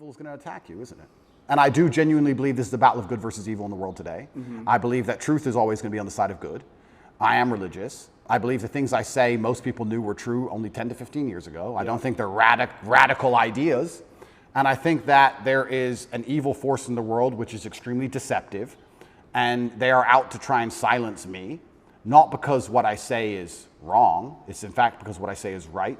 evil is going to attack you, isn't it? And I do genuinely believe this is the battle of good versus evil in the world today. I believe that truth is always going to be on the side of good. I am religious. I believe the things I say most people knew were true only 10 to 15 years ago. I don't think they're radical ideas. And I think that there is an evil force in the world which is extremely deceptive. And they are out to try and silence me, not because what I say is wrong. It's in fact because what I say is right.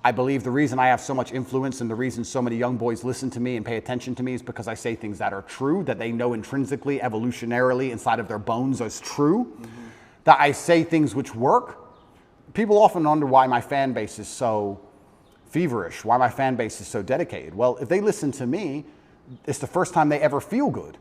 I believe the reason I have so much influence and the reason so many young boys listen to me and pay attention to me is because I say things that are true, that they know intrinsically, evolutionarily, inside of their bones as true, that I say things which work. People often wonder why my fan base is so feverish, why my fan base is so dedicated. Well, if they listen to me, it's the first time they ever feel good.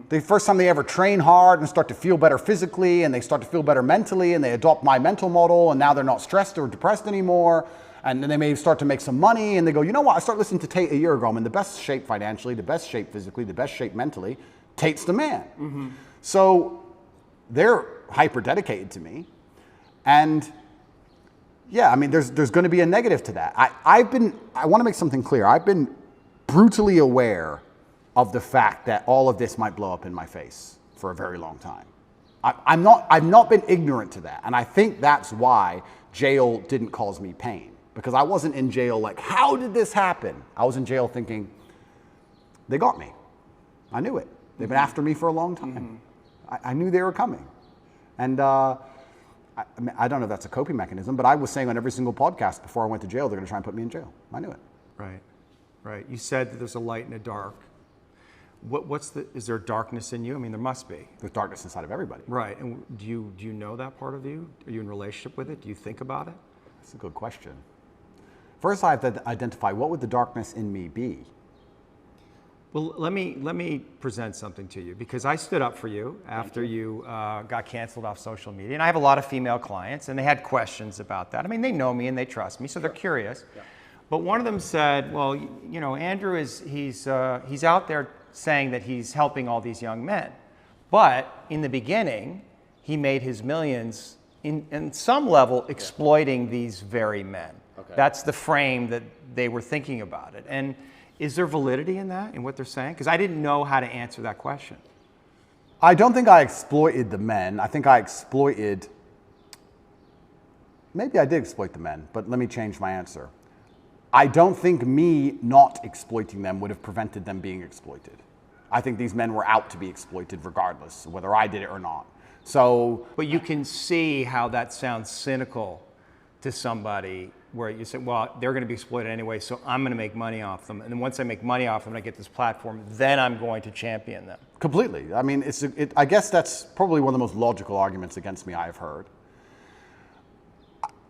The first time they ever train hard and start to feel better physically, and they start to feel better mentally, and they adopt my mental model, and now they're not stressed or depressed anymore. And then they may start to make some money, and they go, you know what, I started listening to Tate a year ago. I'm in the best shape financially, the best shape physically, the best shape mentally. Tate's the man. So they're hyper dedicated to me. And yeah, I mean, there's going to be a negative to that. I want to make something clear. I've been brutally aware of the fact that all of this might blow up in my face for a very long time. I've not been ignorant to that. And I think that's why jail didn't cause me pain. Because I wasn't in jail like, how did this happen? I was in jail thinking, they got me. I knew it. They've been after me for a long time. I knew they were coming. And I don't know if that's a coping mechanism, but I was saying on every single podcast before I went to jail, they're going to try and put me in jail. I knew it. Right, right. You said that there's a light and a dark. Is there darkness in you? I mean, there must be. There's darkness inside of everybody. Right. And do you know that part of you? Are you in a relationship with it? Do you think about it? That's a good question. First, I have to identify what would the darkness in me be. Well, let me present something to you, because I stood up for you after you got canceled off social media, and I have a lot of female clients, and they had questions about that. I mean, they know me and they trust me, so they're curious. Yeah. But one of them said, "Well, you know, Andrew he's out there saying that he's helping all these young men, but in the beginning, he made his millions in some level exploiting these very men." Okay. That's the frame that they were thinking about it. And is there validity in that, in what they're saying? Because I didn't know how to answer that question. I don't think I exploited the men. I think I exploited, maybe I did exploit the men, but let me change my answer. I don't think me not exploiting them would have prevented them being exploited. I think these men were out to be exploited regardless, whether I did it or not. So, but you can see how that sounds cynical to somebody, where you say, well, they're going to be exploited anyway, so I'm going to make money off them. And then once I make money off them and I get this platform, then I'm going to champion them. Completely. I mean, I guess that's probably one of the most logical arguments against me I've heard.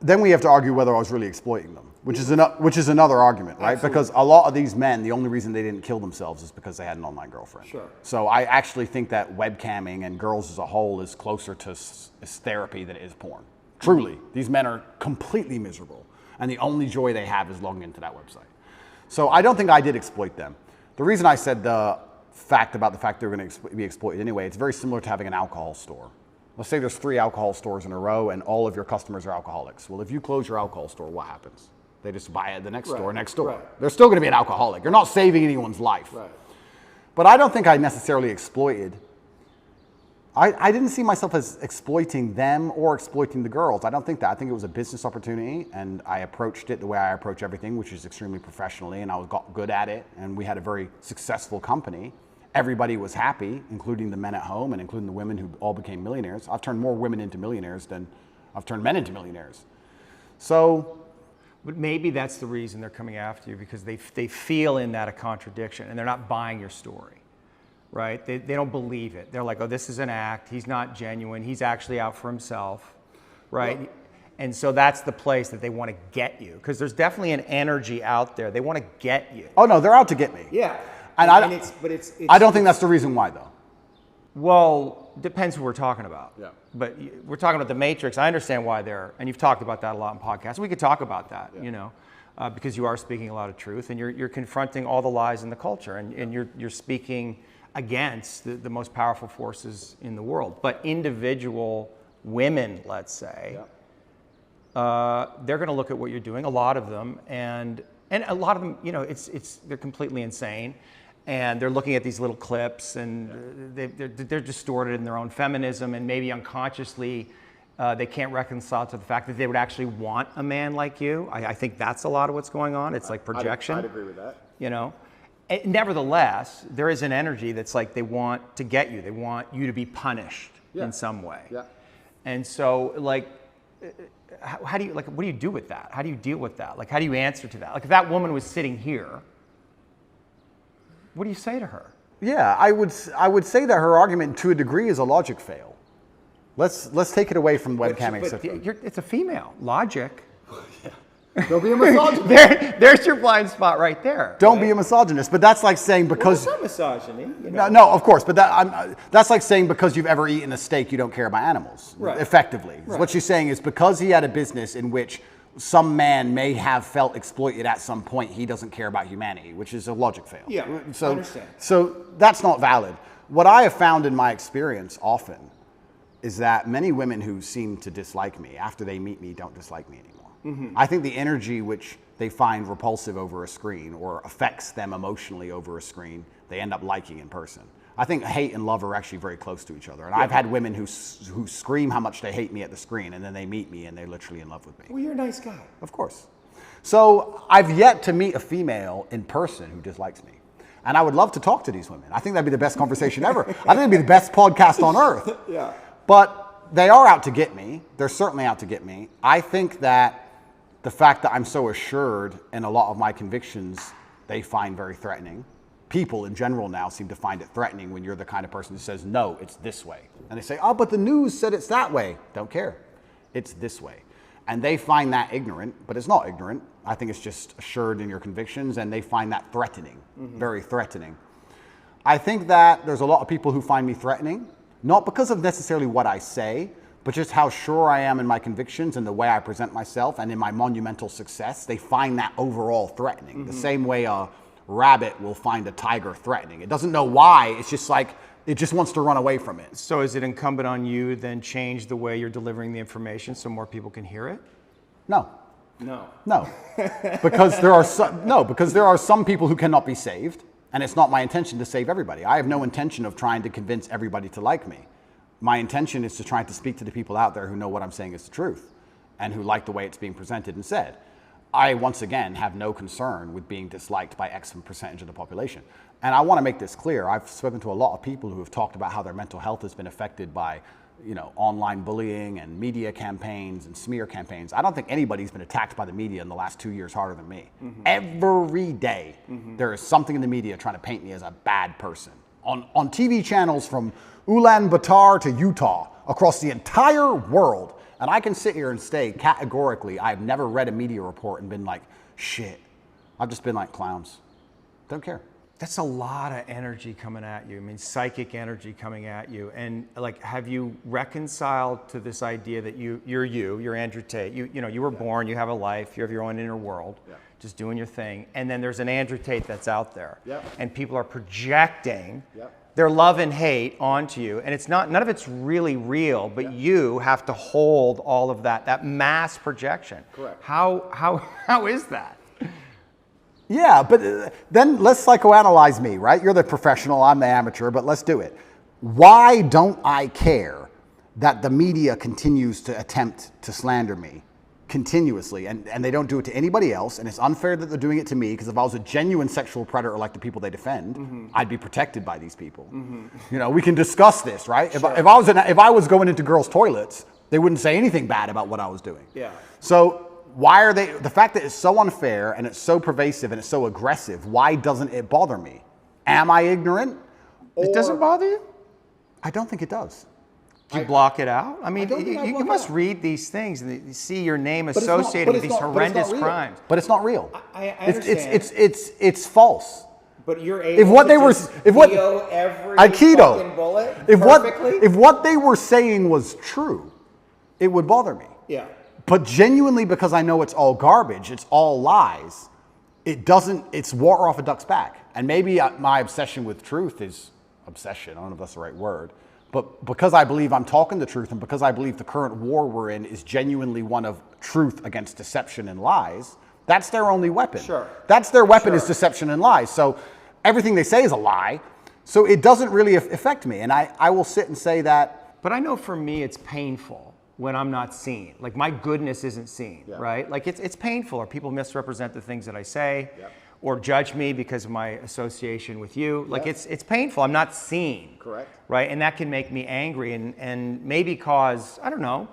Then we have to argue whether I was really exploiting them, which is another argument, right? Absolutely. Because a lot of these men, the only reason they didn't kill themselves is because they had an online girlfriend. Sure. So I actually think that webcamming and girls as a whole is closer to therapy than it is porn. Truly. These men are completely miserable, and the only joy they have is logging into that website. So I don't think I did exploit them. The reason I said the fact they're going to be exploited anyway, it's very similar to having an alcohol store. Let's say there's 3 alcohol stores in a row and all of your customers are alcoholics. Well, if you close your alcohol store, what happens? They just buy at the next store next door. Right. They're still going to be an alcoholic. You're not saving anyone's life. Right. But I don't think I necessarily exploited. I didn't see myself as exploiting them or exploiting the girls. I don't think that. I think it was a business opportunity, and I approached it the way I approach everything, which is extremely professionally, and I got good at it, and we had a very successful company. Everybody was happy, including the men at home and including the women who all became millionaires. I've turned more women into millionaires than I've turned men into millionaires. So, but maybe that's the reason they're coming after you, because they feel in that a contradiction, and they're not buying your story, right? They don't believe it. They're like, oh, this is an act. He's not genuine. He's actually out for himself, right? Well, and so that's the place that they want to get you, because there's definitely an energy out there. They want to get you. Oh no, they're out to get me. Yeah. And I don't think that's the reason why, though. Well, depends who we're talking about. Yeah. But we're talking about the Matrix. I understand why and you've talked about that a lot in podcasts. We could talk about that, you know, because you are speaking a lot of truth, and you're confronting all the lies in the culture, and you're speaking against the most powerful forces in the world. But individual women, let's say, they're going to look at what you're doing, a lot of them, and And a lot of them, you know, they're completely insane, and they're looking at these little clips, and they're distorted in their own feminism, and maybe unconsciously they can't reconcile to the fact that they would actually want a man like you. I think that's a lot of what's going on. It's like projection. I'd agree with that. You know, nevertheless, there is an energy that's like they want to get you. They want you to be punished in some way. Yeah. And so, like, how do you, like, what do you do with that? How do you deal with that? Like, how do you answer to that? Like, if that woman was sitting here, what do you say to her? Yeah, I would say that her argument to a degree is a logic fail. Let's take it away from webcamming. It's a female. Logic. Don't be a misogynist. There's your blind spot right there. Don't be a misogynist, but that's like saying because... Well, it's not misogyny. You know? No, of course, but that's like saying because you've ever eaten a steak, you don't care about animals, effectively. Right. What she's saying is because he had a business in which some man may have felt exploited at some point, he doesn't care about humanity, which is a logic fail. Yeah, I understand. So that's not valid. What I have found in my experience often is that many women who seem to dislike me, after they meet me, don't dislike me anymore. Mm-hmm. I think the energy which they find repulsive over a screen or affects them emotionally over a screen, they end up liking in person. I think hate and love are actually very close to each other. And I've had women who scream how much they hate me at the screen, and then they meet me and they're literally in love with me. Well, you're a nice guy. Of course. So I've yet to meet a female in person who dislikes me. And I would love to talk to these women. I think that'd be the best conversation ever. I think it'd be the best podcast on earth. Yeah. But they are out to get me. They're certainly out to get me. I think that the fact that I'm so assured in a lot of my convictions, they find very threatening. People in general now seem to find it threatening when you're the kind of person who says, no, it's this way. And they say, oh, but the news said it's that way. Don't care. It's this way. And they find that ignorant, but it's not ignorant. I think it's just assured in your convictions, and they find that threatening, very threatening. I think that there's a lot of people who find me threatening, not because of necessarily what I say, but just how sure I am in my convictions and the way I present myself and in my monumental success. They find that overall threatening. The same way a rabbit will find a tiger threatening. It doesn't know why, it's just like, it just wants to run away from it. So is it incumbent on you then change the way you're delivering the information so more people can hear it? No. No. Because there are some people who cannot be saved, and it's not my intention to save everybody. I have no intention of trying to convince everybody to like me. My intention is to try to speak to the people out there who know what I'm saying is the truth and who like the way it's being presented and said. I, once again, have no concern with being disliked by X percentage of the population. And I want to make this clear. I've spoken to a lot of people who have talked about how their mental health has been affected by, online bullying and media campaigns and smear campaigns. I don't think anybody's been attacked by the media in the last 2 years harder than me. Every day, there is something in the media trying to paint me as a bad person. On TV channels from Ulaanbaatar to Utah, across the entire world. And I can sit here and say categorically, I've never read a media report and been like, shit. I've just been like, clowns. Don't care. That's a lot of energy coming at you. I mean, psychic energy coming at you. And like, have you reconciled to this idea that you're Andrew Tate. You were born, you have a life, you have your own inner world, just doing your thing. And then there's an Andrew Tate that's out there. And people are projecting their love and hate onto you. And it's not, none of it's really real, but you have to hold all of that mass projection. Correct. How is that? Yeah, but then let's psychoanalyze me, right? You're the professional, I'm the amateur, but let's do it. Why don't I care that the media continues to attempt to slander me continuously, and they don't do it to anybody else, and it's unfair that they're doing it to me, because if I was a genuine sexual predator like the people they defend, I'd be protected by these people. We can discuss this, right? Sure. If I was going into girls' toilets, they wouldn't say anything bad about what I was doing. Yeah. So why are they, the fact that it's so unfair and it's so pervasive and it's so aggressive, why doesn't it bother me? Am I ignorant? It doesn't bother you? I don't think it does. Do you block it out? I mean, you must read these things and you see your name But associated with these horrendous crimes. But it's not real. I understand. It's false. But you're able to feel every fucking bullet perfectly? If what they were saying was true, it would bother me. Yeah. But genuinely, because I know it's all garbage, it's all lies, it's water off a duck's back. And maybe my obsession with truth is obsession, I don't know if that's the right word, but because I believe I'm talking the truth and because I believe the current war we're in is genuinely one of truth against deception and lies, That's their only weapon. Sure. That's their weapon is Sure. deception and lies. So everything they say is a lie. So it doesn't really affect me. And I will sit and say that. But I know for me, it's painful when I'm not seen. Like my goodness isn't seen, right? Like it's painful, or people misrepresent the things that I say, or judge me because of my association with you. Like it's painful. I'm not seen. Correct. Right, and that can make me angry and maybe cause, I don't know,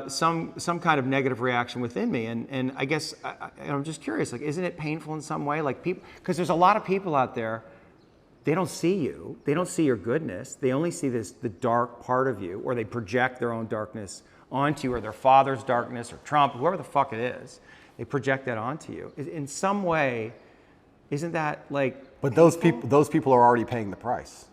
some kind of negative reaction within me. And I guess I'm just curious, like, isn't it painful in some way? Like people, because there's a lot of people out there. They don't see you. They don't see your goodness. They only see the dark part of you, or they project their own darkness onto you, or their father's darkness, or Trump, whoever the fuck it is. They project that onto you. In some way, isn't that like? But those people are already paying the price.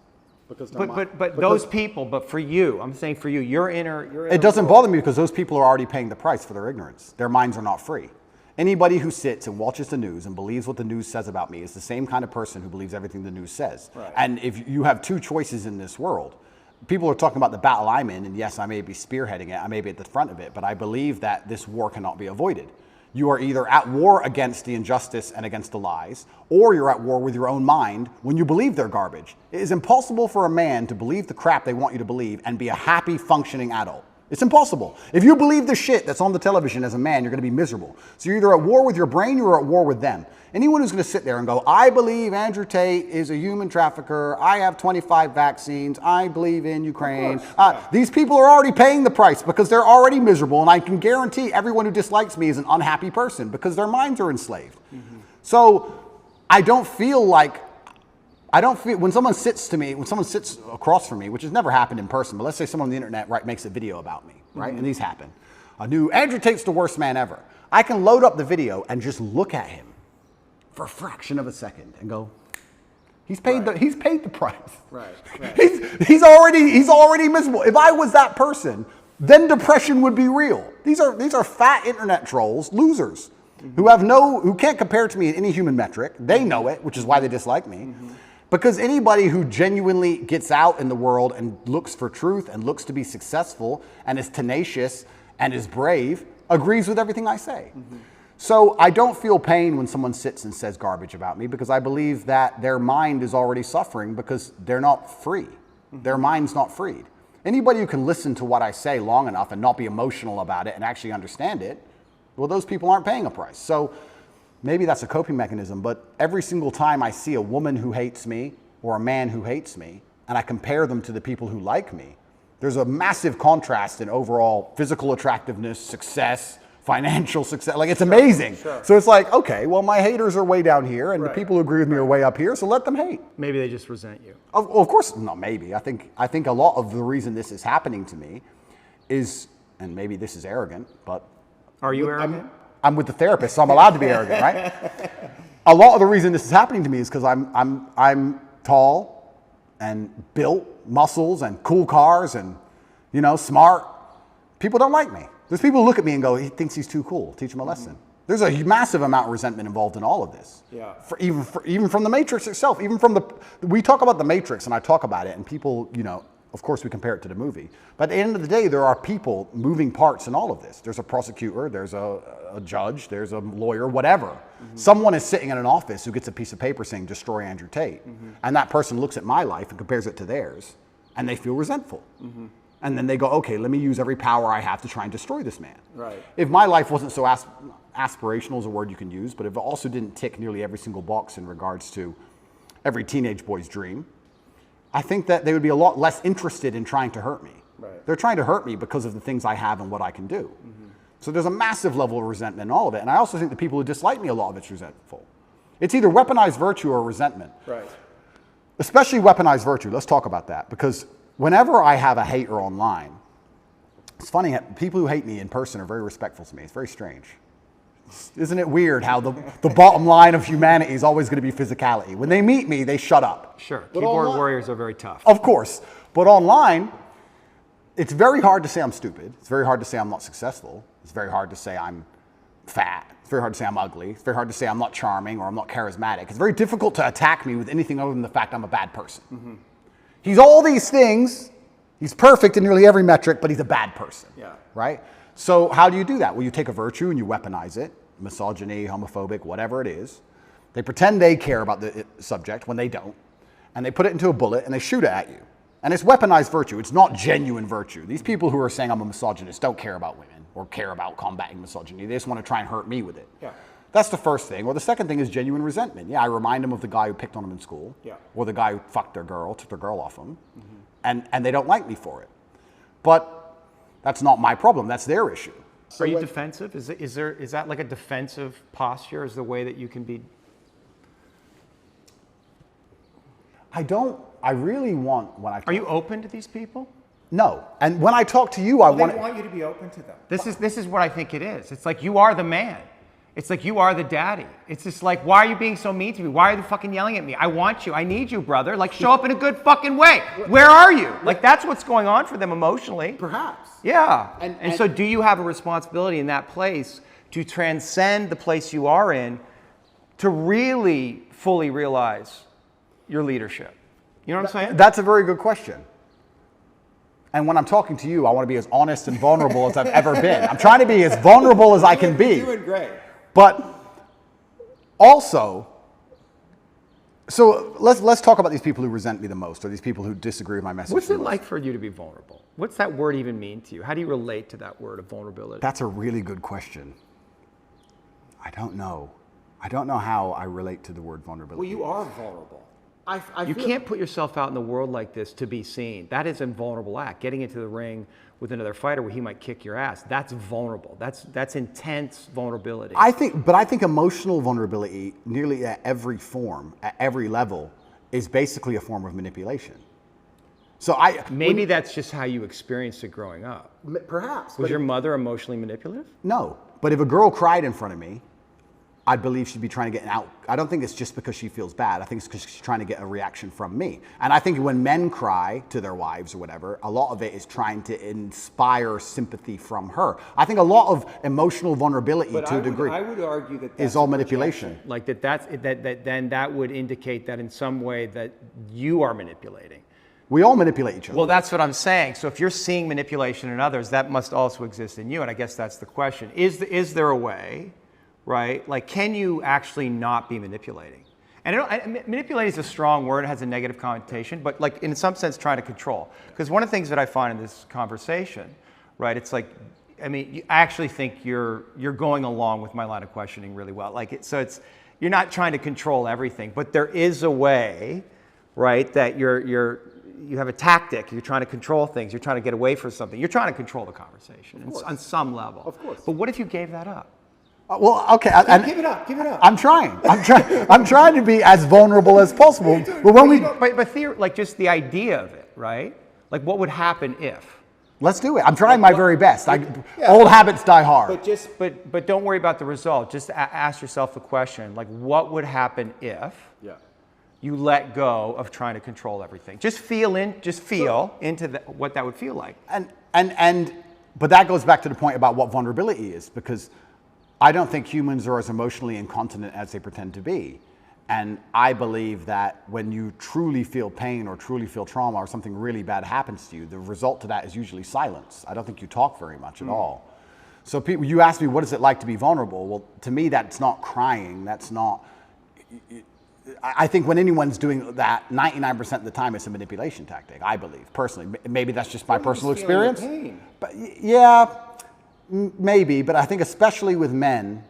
But those people, but for you, I'm saying for you, your inner It doesn't bother me because those people are already paying the price for their ignorance. Their minds are not free. Anybody who sits and watches the news and believes what the news says about me is the same kind of person who believes everything the news says. Right. And if you have two choices in this world, people are talking about the battle I'm in, and yes, I may be spearheading it, I may be at the front of it, but I believe that this war cannot be avoided. You are either at war against the injustice and against the lies, or you're at war with your own mind when you believe they're garbage. It is impossible for a man to believe the crap they want you to believe and be a happy, functioning adult. It's impossible. If you believe the shit that's on the television as a man, you're going to be miserable. So you're either at war with your brain or you're at war with them. Anyone who's going to sit there and go, I believe Andrew Tate is a human trafficker, I have 25 vaccines, I believe in Ukraine. These people are already paying the price because they're already miserable, and I can guarantee everyone who dislikes me is an unhappy person because their minds are enslaved. Mm-hmm. So I don't feel, when someone sits across from me, which has never happened in person, but let's say someone on the internet makes a video about me, right? And these happen. A new Andrew Tate's the worst man ever. I can load up the video and just look at him for a fraction of a second and go, he's paid the price. Right. He's already miserable. If I was that person, then depression would be real. These are fat internet trolls, losers, who can't compare to me in any human metric. They know it, which is why they dislike me. Mm-hmm. Because anybody who genuinely gets out in the world and looks for truth and looks to be successful and is tenacious and is brave agrees with everything I say. Mm-hmm. So I don't feel pain when someone sits and says garbage about me because I believe that their mind is already suffering because they're not free. Mm-hmm. Their mind's not freed. Anybody who can listen to what I say long enough and not be emotional about it and actually understand it, well, those people aren't paying a price. So maybe that's a coping mechanism, but every single time I see a woman who hates me or a man who hates me, and I compare them to the people who like me, there's a massive contrast in overall physical attractiveness, success, financial success. Like, it's amazing. Sure. So it's like, okay, well, my haters are way down here, and the people who agree with me are way up here, so let them hate. Maybe they just resent you. Of course, no, maybe. I think a lot of the reason this is happening to me is, and maybe this is arrogant, but... Are you arrogant? I'm with the therapist, so I'm allowed to be arrogant, right? A lot of the reason this is happening to me is because I'm tall and built, muscles and cool cars and, smart. People don't like me. There's people who look at me and go, he thinks he's too cool. Teach him a lesson. There's a massive amount of resentment involved in all of this. Yeah. Even from the Matrix itself, we talk about the Matrix and I talk about it and people, of course we compare it to the movie. But at the end of the day, there are people, moving parts in all of this. There's a prosecutor, there's a judge, there's a lawyer, whatever. Mm-hmm. Someone is sitting in an office who gets a piece of paper saying, destroy Andrew Tate. Mm-hmm. And that person looks at my life and compares it to theirs and they feel resentful. Mm-hmm. And then they go, okay, let me use every power I have to try and destroy this man. Right. If my life wasn't so aspirational is a word you can use, but if it also didn't tick nearly every single box in regards to every teenage boy's dream, I think that they would be a lot less interested in trying to hurt me. Right. They're trying to hurt me because of the things I have and what I can do. Mm-hmm. So there's a massive level of resentment in all of it. And I also think the people who dislike me, a lot of it's resentful. It's either weaponized virtue or resentment. Right. Especially weaponized virtue. Let's talk about that. Because whenever I have a hater online, it's funny, people who hate me in person are very respectful to me. It's very strange. Isn't it weird how the bottom line of humanity is always going to be physicality? When they meet me, they shut up. Sure. Keyboard warriors are very tough. Of course. But online, it's very hard to say I'm stupid. It's very hard to say I'm not successful. It's very hard to say I'm fat. It's very hard to say I'm ugly. It's very hard to say I'm not charming or I'm not charismatic. It's very difficult to attack me with anything other than the fact I'm a bad person. Mm-hmm. He's all these things. He's perfect in nearly every metric, but he's a bad person. Yeah. Right? So how do you do that? Well, you take a virtue and you weaponize it misogyny, homophobic, whatever it is. They pretend they care about the subject when they don't, and they put it into a bullet and they shoot it at you. And it's weaponized virtue. It's not genuine virtue. These people who are saying I'm a misogynist don't care about women or care about combating misogyny. They just want to try and hurt me with it. Yeah. That's the first thing. Or the second thing is genuine resentment. Yeah, I remind them of the guy who picked on them in school, or the guy who fucked their girl, took their girl off them, and they don't like me for it. But that's not my problem. That's their issue. Are you defensive? Is that like a defensive posture? Is the way that you can be? I really want when I. Are you open to these people? No. And when I talk to you, I They want you to be open to them. This is what I think it is. It's like you are the man. It's like you are the daddy. It's just like, why are you being so mean to me? Why are you fucking yelling at me? I want you. I need you, brother. Like, show up in a good fucking way. Where are you? Like, that's what's going on for them emotionally. Perhaps. Yeah. And so do you have a responsibility in that place to transcend the place you are in to really fully realize your leadership? You know what I'm saying? That's a very good question. And when I'm talking to you, I want to be as honest and vulnerable as I've ever been. I'm trying to be as vulnerable as I can be. You're doing great. But also, so let's talk about these people who resent me the most, or these people who disagree with my message. What's it like for you to be vulnerable? What's that word even mean to you? How do you relate to that word of vulnerability? That's a really good question. I don't know. I don't know how I relate to the word vulnerability. Well, you are vulnerable. You can't put yourself out in the world like this to be seen. That is a vulnerable act. Getting into the ring with another fighter where he might kick your ass, that's vulnerable. That's intense vulnerability. I think emotional vulnerability, nearly at every form, at every level, is basically a form of manipulation. So maybe that's just how you experienced it growing up. Perhaps. Was your mother emotionally manipulative? No. But if a girl cried in front of me, I'd believe she'd be trying to get an out. I don't think it's just because she feels bad. I think it's because she's trying to get a reaction from me. And I think when men cry to their wives or whatever, a lot of it is trying to inspire sympathy from her. I think a lot of emotional vulnerability to a degree I would argue that is all manipulation. Like then that would indicate that in some way that you are manipulating. We all manipulate each other. Well, that's what I'm saying. So if you're seeing manipulation in others, that must also exist in you. And I guess that's the question. Is there a way, right? Like, can you actually not be manipulating? And manipulating is a strong word. It has a negative connotation, but like in some sense trying to control. Because one of the things that I find in this conversation, right, it's like, I mean, I actually think you're going along with my line of questioning really well. Like, you're not trying to control everything, but there is a way, right, that you have a tactic. You're trying to control things. You're trying to get away from something. You're trying to control the conversation on some level. Of course. But what if you gave that up? Well, okay. Give it up. Give it up. I'm trying. I'm trying to be as vulnerable as possible. But when like just the idea of it, right? Like what would happen if? Let's do it. I'm trying my very best. Old habits die hard. But don't worry about the result. Just ask yourself the question, like what would happen if you let go of trying to control everything? Just feel into what that would feel like. But that goes back to the point about what vulnerability is, because I don't think humans are as emotionally incontinent as they pretend to be. And I believe that when you truly feel pain or truly feel trauma or something really bad happens to you, the result to that is usually silence. I don't think you talk very much at all. So you ask me, what is it like to be vulnerable? Well, to me, that's not crying. That's not... I think when anyone's doing that, 99% of the time, it's a manipulation tactic, I believe, personally. Maybe that's just my personal experience. But yeah... Maybe, but I think especially with men,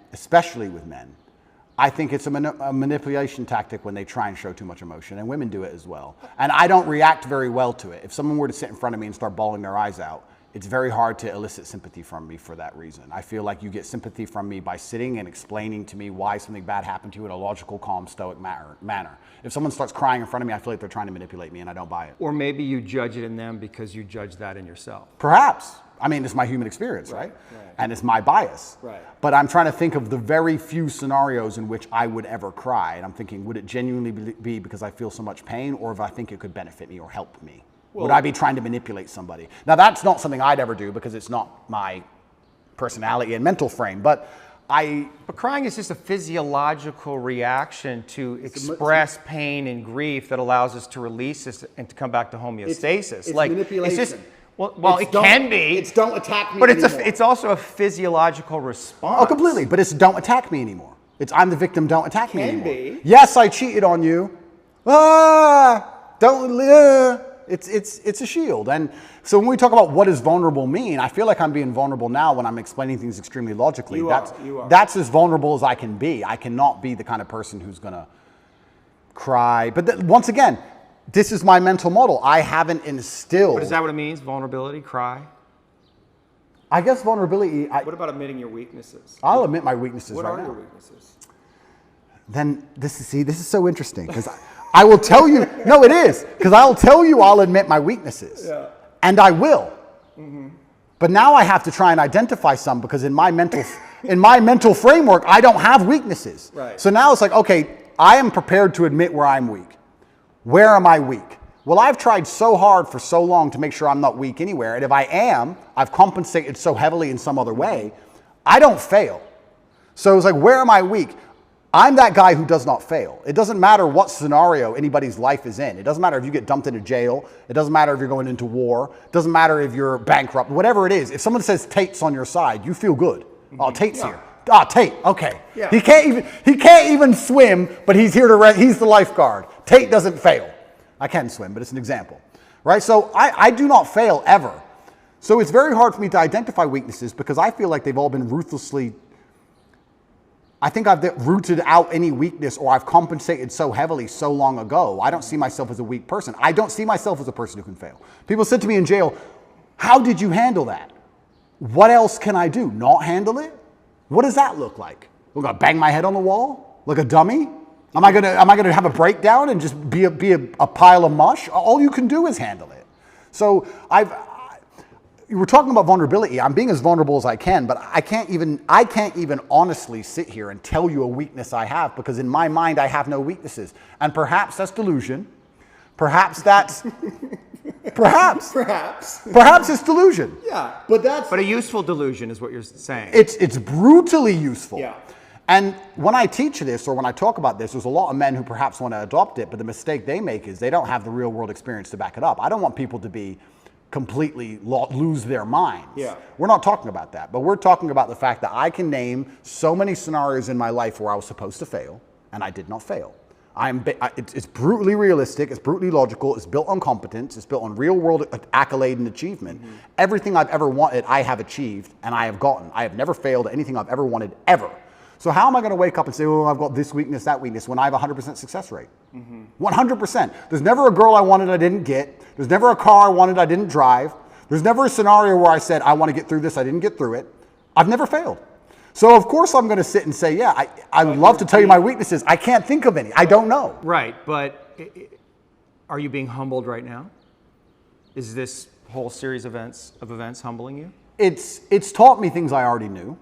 I think it's a manipulation tactic when they try and show too much emotion, and women do it as well. And I don't react very well to it. If someone were to sit in front of me and start bawling their eyes out, it's very hard to elicit sympathy from me for that reason. I feel like you get sympathy from me by sitting and explaining to me why something bad happened to you in a logical, calm, stoic manner. If someone starts crying in front of me, I feel like they're trying to manipulate me, and I don't buy it. Or maybe you judge it in them because you judge that in yourself. Perhaps. I mean, it's my human experience, right? And it's my bias. Right. But I'm trying to think of the very few scenarios in which I would ever cry. And I'm thinking, would it genuinely be because I feel so much pain, or if I think it could benefit me or help me? Would I be trying to manipulate somebody? Now, that's not something I'd ever do because it's not my personality and mental frame. But crying is just a physiological reaction to express pain and grief that allows us to release this and to come back to homeostasis. It's manipulation. Well, it can be. It's don't attack me But anymore. it's also a physiological response. Oh, completely. But it's don't attack me anymore. It's I'm the victim, don't attack me Can anymore. be. Yes, I cheated on you. Don't. It's a shield. And so when we talk about what does vulnerable mean, I feel like I'm being vulnerable now when I'm explaining things extremely logically. You are. That's as vulnerable as I can be. I cannot be the kind of person who's going to cry. But once again, this is my mental model. I haven't instilled. But is that what it means? Vulnerability, cry? I guess vulnerability. What about admitting your weaknesses? I'll admit my weaknesses What right are now. your weaknesses? Then this is so interesting because I will tell you. No, it is because I'll tell you I'll admit my weaknesses, and I will. But now I have to try and identify some because in my mental framework I don't have weaknesses. Right. So now it's like, okay, I am prepared to admit where I'm weak. Where am I weak? Well, I've tried so hard for so long to make sure I'm not weak anywhere. And if I am, I've compensated so heavily in some other way, I don't fail. So it's like, where am I weak? I'm that guy who does not fail. It doesn't matter what scenario anybody's life is in. It doesn't matter if you get dumped into jail. It doesn't matter if you're going into war. It doesn't matter if you're bankrupt. Whatever it is, if someone says Tate's on your side, you feel good. Oh, Tate's here. Ah, Tate, okay. Yeah. He can't even swim, but he's here to he's the lifeguard. Tate doesn't fail. I can swim, but it's an example, right? So I do not fail ever. So it's very hard for me to identify weaknesses because I feel like they've all been ruthlessly, I think I've rooted out any weakness or I've compensated so heavily so long ago. I don't see myself as a weak person. I don't see myself as a person who can fail. People said to me in jail, how did you handle that? What else can I do? Not handle it? What does that look like? I'm gonna bang my head on the wall like a dummy? Am I gonna have a breakdown and just be a pile of mush? All you can do is handle it. So you were talking about vulnerability. I'm being as vulnerable as I can, but I can't even honestly sit here and tell you a weakness I have because in my mind I have no weaknesses. And perhaps that's delusion. Perhaps that's perhaps it's delusion. Yeah. But a useful delusion is what you're saying. It's brutally useful. Yeah. And when I teach this or when I talk about this, there's a lot of men who perhaps want to adopt it, but the mistake they make is they don't have the real world experience to back it up. I don't want people to be completely lose their minds. Yeah. We're not talking about that, but we're talking about the fact that I can name so many scenarios in my life where I was supposed to fail and I did not fail. It's brutally realistic, it's brutally logical, it's built on competence, it's built on real world accolade and achievement. Everything I've ever wanted, I have achieved and I have gotten. I have never failed at anything I've ever wanted, ever. So how am I going to wake up and say, oh, I've got this weakness, that weakness, when I have a 100% success rate? 100%. There's never a girl I wanted I didn't get. There's never a car I wanted I didn't drive. There's never a scenario where I said, I want to get through this, I didn't get through it. I've never failed. So of course I'm going to sit and say, yeah, I would love to tell you my weaknesses. I can't think of any. I don't know. Right, but are you being humbled right now? Is this whole series of events humbling you? It's taught me things I already knew.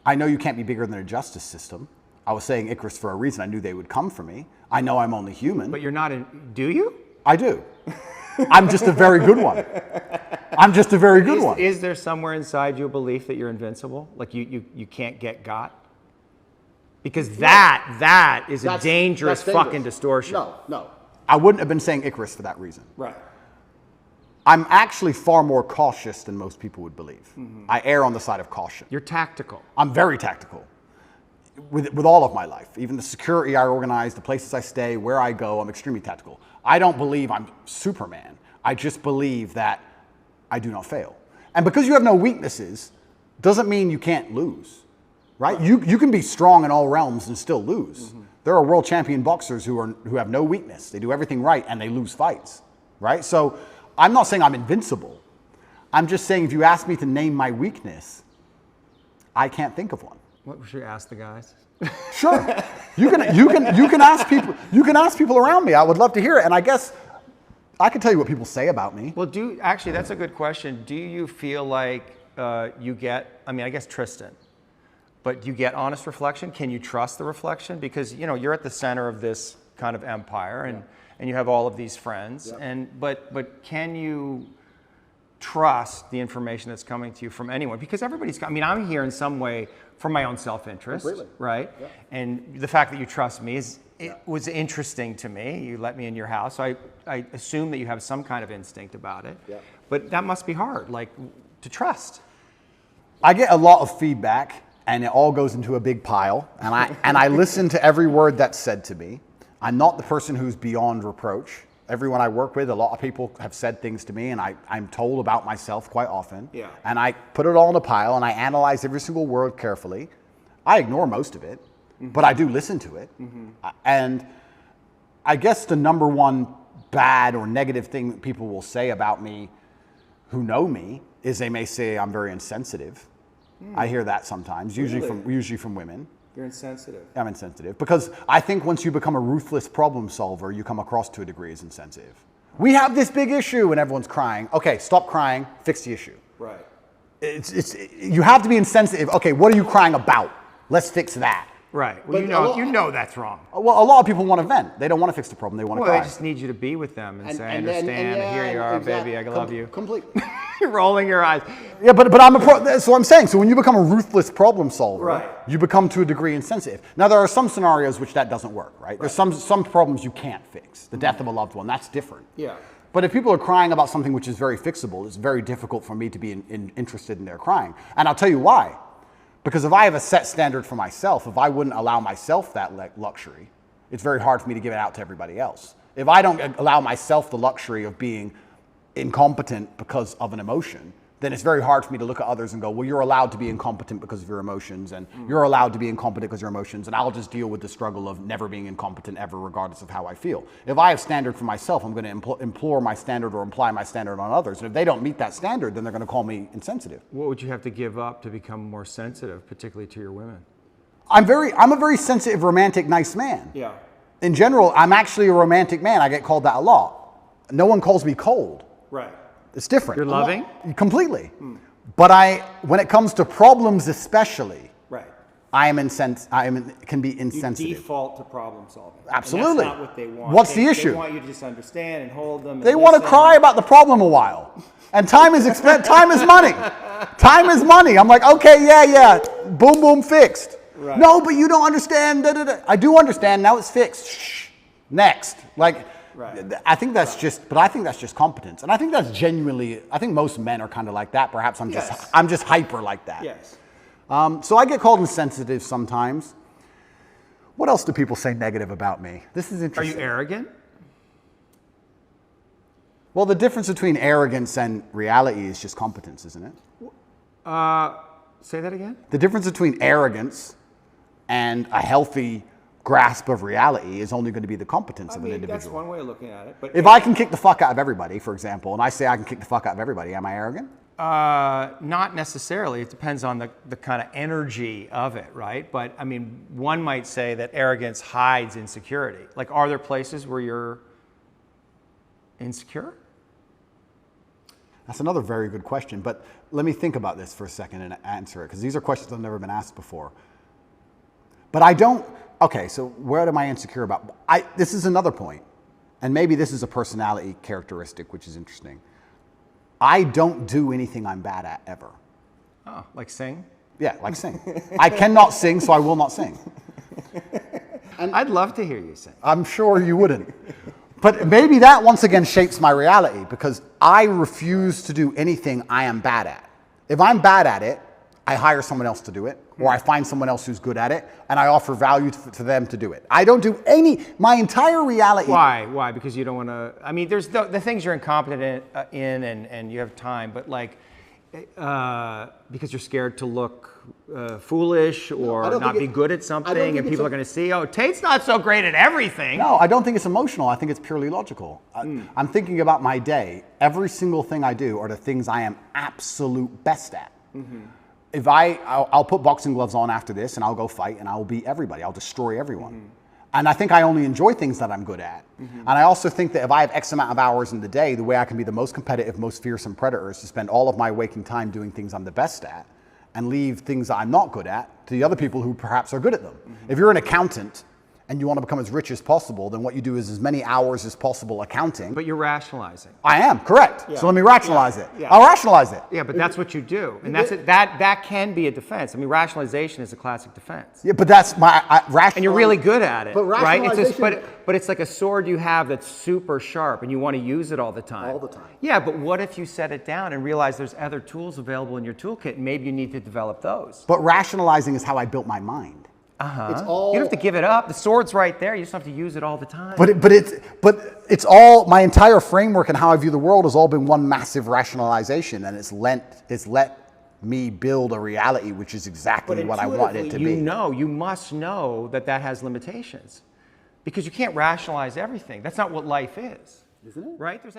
I know you can't be bigger than a justice system. I was saying Icarus for a reason. I knew they would come for me. I know I'm only human. But you're not do you? I do. I'm just a very good one. I'm just a very good one. Is there somewhere inside you a belief that you're invincible? Like you can't get got? Because that is a dangerous fucking distortion. No. I wouldn't have been saying Icarus for that reason. Right. I'm actually far more cautious than most people would believe. I err on the side of caution. You're tactical. I'm very tactical with all of my life. Even the security I organize, the places I stay, where I go, I'm extremely tactical. I don't believe I'm Superman. I just believe that I do not fail. And because you have no weaknesses, doesn't mean you can't lose, right? You can be strong in all realms and still lose. There are world champion boxers who have no weakness. They do everything right and they lose fights, right? So I'm not saying I'm invincible. I'm just saying if you ask me to name my weakness, I can't think of one. What should we ask the guys? Sure. You can ask people. You can ask people around me. I would love to hear it. And I guess I can tell you what people say about me. Well, actually that's a good question. Do you feel like you get? I mean, I guess Tristan. But you get honest reflection? Can you trust the reflection? Because you're at the center of this kind of empire, and you have all of these friends. Yeah. But can you trust the information that's coming to you from anyone? Because everybody's. I mean, I'm here in some way from my own self-interest, right? Yeah. And the fact that you trust me it was interesting to me. You let me in your house. So I assume that you have some kind of instinct about it. Yeah. But that must be hard, like to trust. I get a lot of feedback, and it all goes into a big pile, and I listen to every word that's said to me. I'm not the person who's beyond reproach. Everyone I work with, a lot of people have said things to me, and I'm told about myself quite often. Yeah. And I put it all in a pile, and I analyze every single word carefully. I ignore most of it, but I do listen to it. And I guess the number one bad or negative thing that people will say about me who know me is they may say I'm very insensitive. I hear that sometimes, usually from women. You're insensitive. I'm insensitive because I think once you become a ruthless problem solver, you come across to a degree as insensitive. We have this big issue and everyone's crying. Okay, stop crying, fix the issue. Right. You have to be insensitive. Okay, what are you crying about? Let's fix that. Right. Well, you know that's wrong. Well, a lot of people want to vent. They don't want to fix the problem. They want to Well, cry. they just need you to be with them and say, I and understand, here you are, exactly. baby, I love you. Completely. You're rolling your eyes. Yeah, but that's what I'm saying. So when you become a ruthless problem solver, Right. you become to a degree insensitive. Now there are some scenarios which that doesn't work, right? There's some problems you can't fix. The death of a loved one, that's different. Yeah. But if people are crying about something which is very fixable, it's very difficult for me to be interested in their crying. And I'll tell you why. Because if I have a set standard for myself, if I wouldn't allow myself that luxury, it's very hard for me to give it out to everybody else. If I don't allow myself the luxury of being incompetent because of an emotion, then it's very hard for me to look at others and go, well, you're allowed to be incompetent because of your emotions, and you're allowed to be incompetent because of your emotions, and I'll just deal with the struggle of never being incompetent ever, regardless of how I feel. If I have standard for myself, I'm going to implore my standard or imply my standard on others, and if they don't meet that standard, then they're going to call me insensitive. What would you have to give up to become more sensitive, particularly to your women? I'm a very sensitive, romantic, nice man. Yeah. In general, I'm actually a romantic man. I get called that a lot. No one calls me cold. Right. It's different. You're loving? Completely. But when it comes to problems especially, Right. can be insensitive. You default to problem solving. Absolutely. And that's not what they want. What's the issue? They want you to just understand and hold them. They want to cry about the problem a while. And time is time is money. Time is money. I'm like, okay, yeah. Boom, boom, fixed. Right. No, but you don't understand. Da, da, da. I do understand. Now it's fixed. Shh. Next. Like, Right. I think that's just competence. And I think that's genuinely, I think most men are kind of like that. Perhaps I'm just hyper like that. Yes. So I get called insensitive sometimes. What else do people say negative about me? This is Are interesting. you arrogant? Well, the difference between arrogance and reality is just competence, isn't it? Say that again? The difference between arrogance and a healthy grasp of reality is only going to be the competence of an individual. That's one way of looking at it. But If I can kick the fuck out of everybody, for example, and I say I can kick the fuck out of everybody, am I arrogant? Not necessarily. It depends on the kind of energy of it, right? But I mean, one might say that arrogance hides insecurity. Like, are there places where you're insecure? That's another very good question, but let me think about this for a second and answer it, because these are questions I've never been asked before. But I don't, okay, so what am I insecure about? This is another point, and maybe this is a personality characteristic, which is interesting. I don't do anything I'm bad at ever. Oh, like sing? Yeah, like sing. I cannot sing, so I will not sing. I'd love to hear you sing. I'm sure you wouldn't. But maybe that once again shapes my reality, because I refuse to do anything I am bad at. If I'm bad at it, I hire someone else to do it, or I find someone else who's good at it, and I offer value to them to do it. I don't do my entire reality. Why? Because you don't want to, I mean, there's the things you're incompetent in and you have time, but like, because you're scared to look foolish or not be good at something, and people are going to see, oh, Tate's not so great at everything. No, I don't think it's emotional. I think it's purely logical. I'm thinking about my day. Every single thing I do are the things I am absolute best at. If I'll put boxing gloves on after this, and I'll go fight, and I'll beat everybody. I'll destroy everyone. And I think I only enjoy things that I'm good at. And I also think that if I have X amount of hours in the day, the way I can be the most competitive, most fearsome predator is to spend all of my waking time doing things I'm the best at and leave things that I'm not good at to the other people who perhaps are good at them. If you're an accountant and you want to become as rich as possible, then what you do is as many hours as possible accounting. But you're rationalizing. I am, correct. Yeah. So let me rationalize it. Yeah. I'll rationalize it. Yeah, but that's what you do, and that's it. That can be a defense. I mean, rationalization is a classic defense. Yeah, but that's my rational. And you're really good at it, But right? rationalization- But it's like a sword you have that's super sharp, and you want to use it all the time. All the time. Yeah, but what if you set it down and realize there's other tools available in your toolkit, and maybe you need to develop those? But rationalizing is how I built my mind. It's all. You don't have to give it up. The sword's right there. You just don't have to use it all the time. But it's all, my entire framework and how I view the world has all been one massive rationalization, and it's let me build a reality which is exactly But what I want it to be. You must know that has limitations, because you can't rationalize everything. That's not what life is. Isn't it? Right? There's